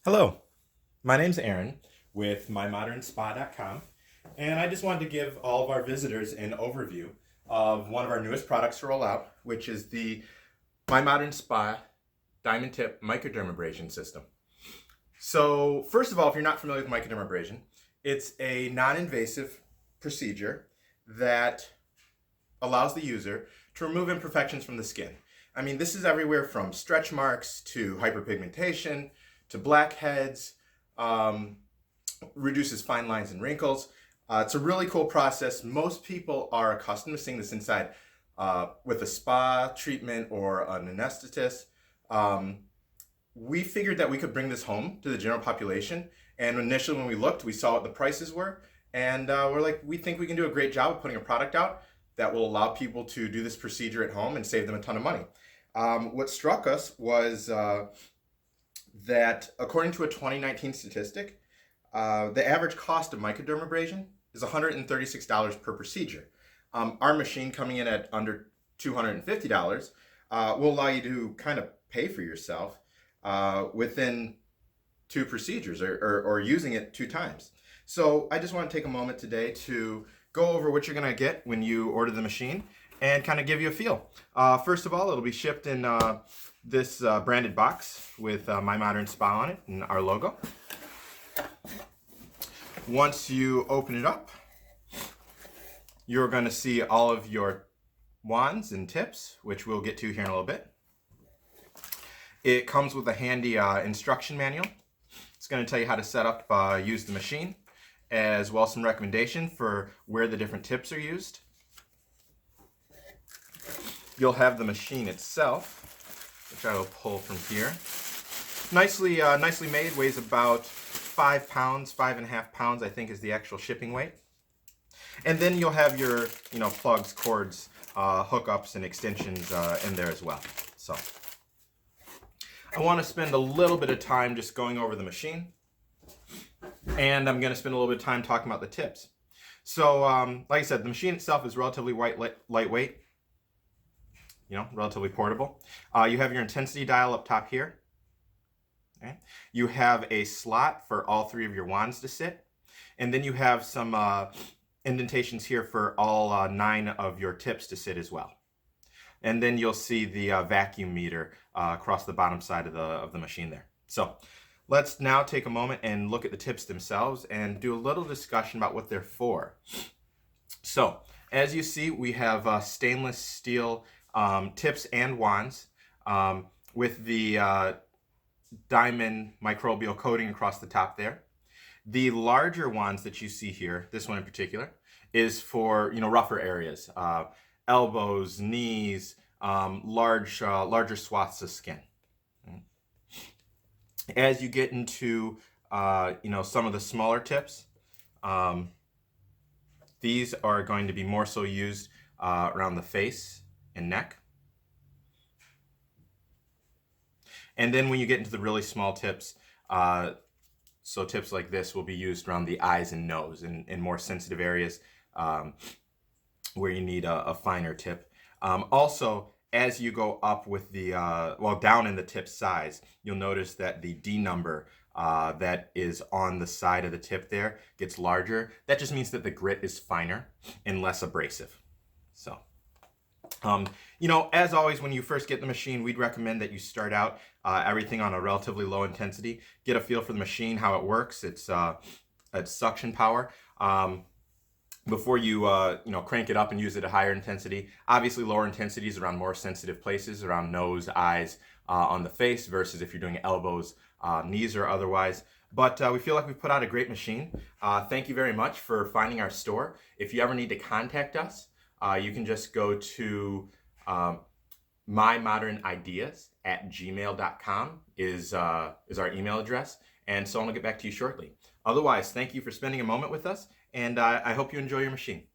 Hello, my name's Aaron with MyModernSpa.com, and I just wanted to give all of our visitors an overview of one of our newest products to roll out, which is the My Modern Spa Diamond Tip Microdermabrasion System. So first of all, if you're not familiar with microdermabrasion, it's a non-invasive procedure that allows the user to remove imperfections from the skin. I mean, this is everywhere from stretch marks to hyperpigmentation to blackheads, reduces fine lines and wrinkles. It's a really cool process. Most people are accustomed to seeing this inside with a spa treatment or an anesthetist. We figured that we could bring this home to the general population. And initially when we looked, we saw what the prices were. And we're like, we think we can do a great job of putting a product out that will allow people to do this procedure at home and save them a ton of money. What struck us was that according to a 2019 statistic, the average cost of microdermabrasion is $136 per procedure. Our machine coming in at under $250 will allow you to kind of pay for yourself within 2 procedures or using it 2 times. So I just want to take a moment today to go over what you're going to get when you order the machine and kind of give you a feel. First of all, it'll be shipped in this branded box with My Modern Spa on it and our logo. Once you open it up, you're going to see all of your wands and tips, which we'll get to here in a little bit. It comes with a handy instruction manual. It's going to tell you how to set up, use the machine, as well as some recommendation for where the different tips are used. You'll have the machine itself, which I will pull from here. Nicely made, weighs about 5 pounds, 5.5 pounds, I think is the actual shipping weight. And then you'll have your, plugs, cords, hookups, and extensions in there as well. So I want to spend a little bit of time just going over the machine, and I'm going to spend a little bit of time talking about the tips. So, like I said, the machine itself is relatively lightweight. Relatively portable. You have your intensity dial up top here. Okay. You have a slot for all 3 of your wands to sit. And then you have some indentations here for all 9 of your tips to sit as well. And then you'll see the vacuum meter across the bottom side of the machine there. So let's now take a moment and look at the tips themselves and do a little discussion about what they're for. So as you see, we have stainless steel tips and wands with the diamond microbial coating across the top there. The larger wands that you see here, this one in particular, is for rougher areas, elbows, knees, larger swaths of skin. As you get into some of the smaller tips, these are going to be more so used around the face and neck. And then when you get into the really small tips, so tips like this will be used around the eyes and nose in more sensitive areas where you need a finer tip. Also, as you go up with the, down in the tip size, you'll notice that the D number that is on the side of the tip there gets larger. That just means that the grit is finer and less abrasive. So, as always, when you first get the machine, we'd recommend that you start out everything on a relatively low intensity. Get a feel for the machine, how it works, its suction power. Before you crank it up and use it at higher intensity. Obviously, lower intensities around more sensitive places, around nose, eyes, on the face, versus if you're doing elbows, knees, or otherwise. But we feel like we've put out a great machine. Thank you very much for finding our store. If you ever need to contact us, you can just go to mymodernideas@gmail.com is our email address, and someone will get back to you shortly. Otherwise, thank you for spending a moment with us, and I hope you enjoy your machine.